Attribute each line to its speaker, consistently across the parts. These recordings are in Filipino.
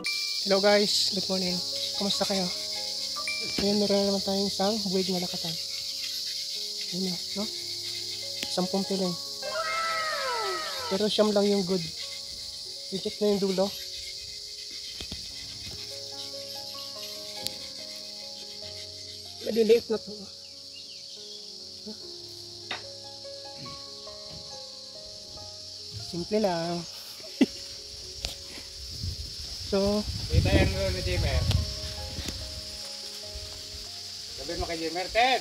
Speaker 1: Hello guys, good morning. Kumusta kayo? Ngayon meron na naman tayong isang buwig na lakatan. Yun na, no? 10 piling. Pero siyam lang yung good. Legit na yung dulo. Maliliit na to. Simple lang. So,
Speaker 2: kita yan mo ni Jimmer. Sabihin mo kay Jimmer, Ted!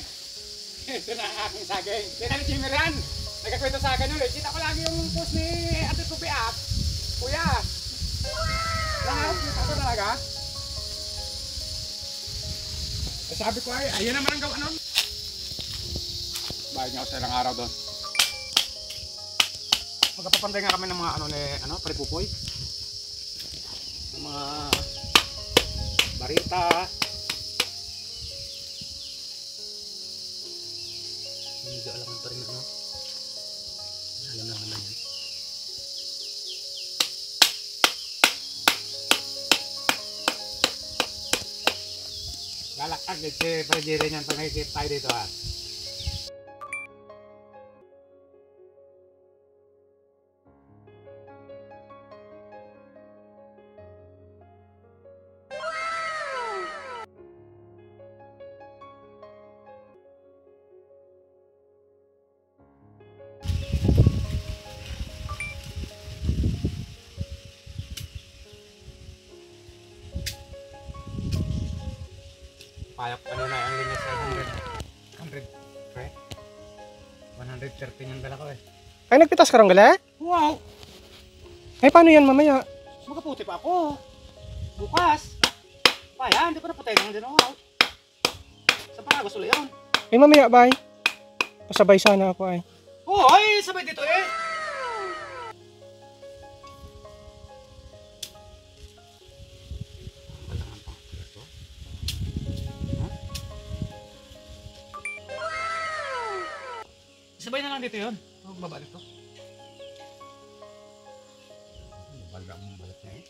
Speaker 2: Ito na ang aking saging. Kita ni Jimmer yan! Nagkakwento sa akin ulit. Kita ko lagi yung post ni Ate Tupi Up. Kuya! Lahat, kita ko talaga. Sabi ko ay, ayun naman ang gawa nun. Bahay niya ako sa ilang araw doon. Magkapapanday nga kami ng mga paripupoy. Mga barita. Hindi ko alam pa rin ano. Alam lang naman yan. Galakag din si Frediere niyan pag nakikita tayo dito ha. Payak kanina ang linis ay 100 pre 113 yung dala ko eh.
Speaker 1: ay nagpitas ka rin gali?
Speaker 2: Wow!
Speaker 1: Ay paano yan mamaya?
Speaker 2: Magaputi pa ako. Bukas. Paya, hindi pa naputay lang din ako. Saan pa nga gusto yun?
Speaker 1: Ay mamaya bye. Pasabay sana ako ay.
Speaker 2: Oo, ay sabay dito eh. Sabay na lang dito yun. Magbabalik to. Balik mong balik na eh.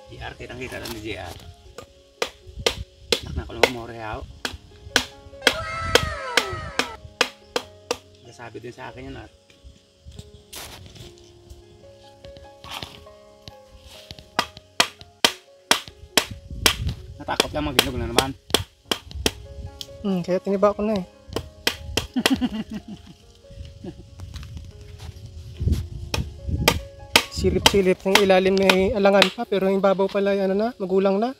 Speaker 2: JR, kitang-kita lang ni JR. Nakakulong mo rehaw. Nasabi din sa akin yun at. Natakot lang mag-inog na naman.
Speaker 1: Kaya tiniba ko na eh. Silip-silip ng ilalim may alangan pa pero yung babaw pala ano na, magulang na.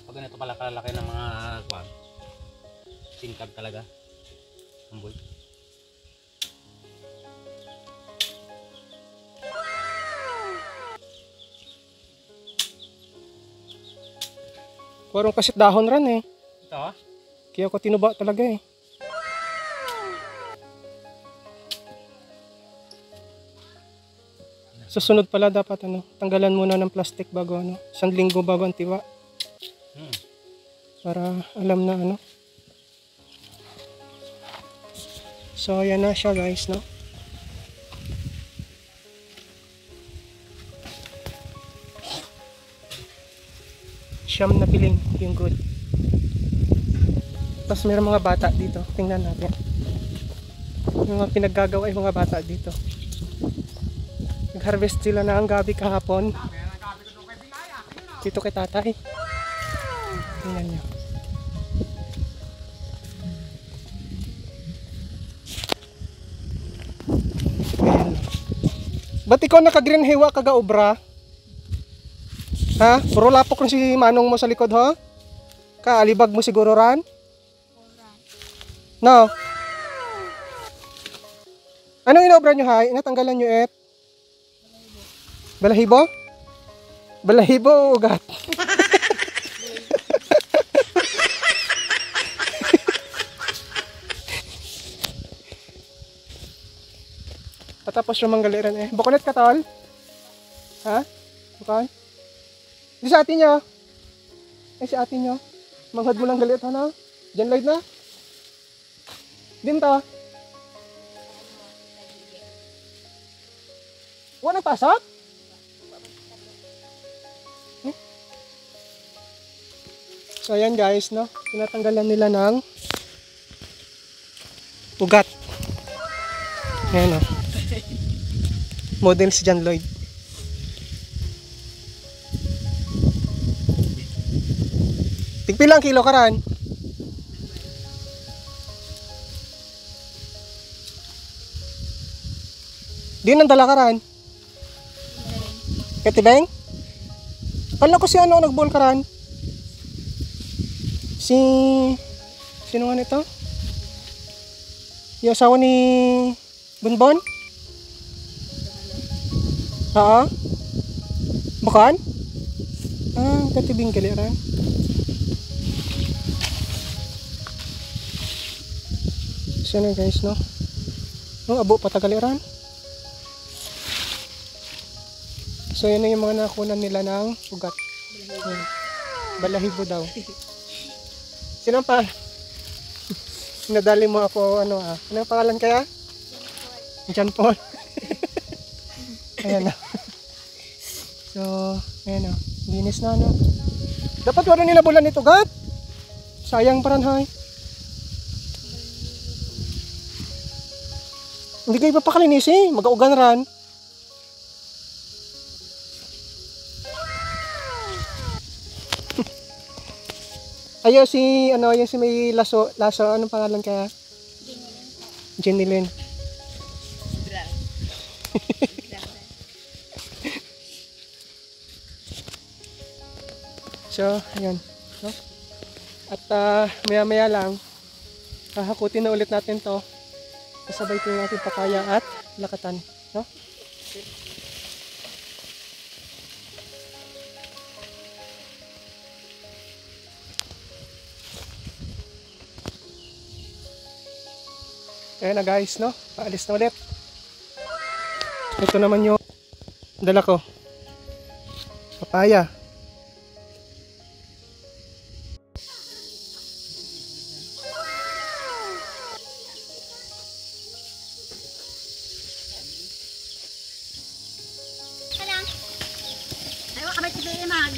Speaker 2: Pag ganito pala kalalaki ng mga kwan, singkag talaga amboy.
Speaker 1: Parang kasit dahon ran eh.
Speaker 2: Ito
Speaker 1: Kaya ko tinuba talaga eh. Susunod pala dapat tanggalan muna ng plastic bago 1 linggo bago ang tiwa. Para alam na So ayan na siya guys Siyam na piling yung good. Tapos mayroong mga bata dito. Tingnan natin. Yung mga pinaggagawa yung mga bata dito. Nag-harvest sila na ang gabi kahapon. Dito kay tatay. Tingnan nyo. Ayan. Ba't ikaw naka-green hiwa kaga-obra? Ha? Puro lapok rin si manong mo sa likod ho? Kaalibag mo siguro ran? No? Anong inobra nyo hay? Natanggalan nyo Balahibo? Balahibo o ugat? Patapos yung manggaliran eh. Bukulit ka, tol? Ha? Bukan? Di sa atin nyo. Eh, sa atin nyo. Manghad mo lang galit, ano? Diyan light na. Din to. Wala pasok? So ayan guys, no? Tinatanggalan nila ng ugat. Ayan o. Model si John Lloyd. Tigpilang kilo karan? Di nang dala karan? Katibeng? Kala ko si ano nag-ball karan? Sino nga nito? Yung asawa ni Bonbon? Oo? Bukan? Ah, katibing kaliran. So na guys, no? Oh, abo patagaliran. So yun na yung mga nakunan nila ng ugat. Yan. Balahibo daw. Sino pa? Nadali mo ako, ano ah. Ano ang pangalan kaya? John Paul. Ayan na. So, ayan na. Linis na, no? Dapat wala nila bulan ito, gat. Sayang paran, hay. Hindi kayo papakalinis eh. Mag-augan ran. Ayaw si, ano, yung si may laso, anong pangalan kaya? Jenilyn. So, ayan. No? At maya-maya lang, hahakutin na ulit natin to. Kasabay ko yung ating papaya at lakatan. No? Ayan na guys, no? Paalis na ulit. Ito naman yung dala ko. Papaya.
Speaker 3: Ayaw ka ba si Bea Mag?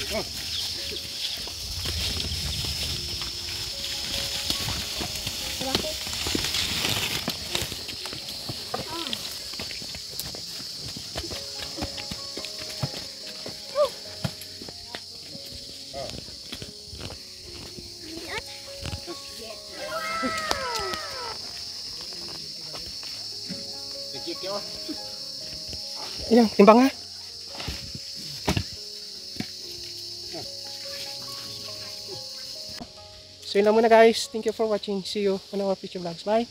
Speaker 1: Ilang, timbang nga. So yun lang muna guys. Thank you for watching. See you on our future vlogs. Bye!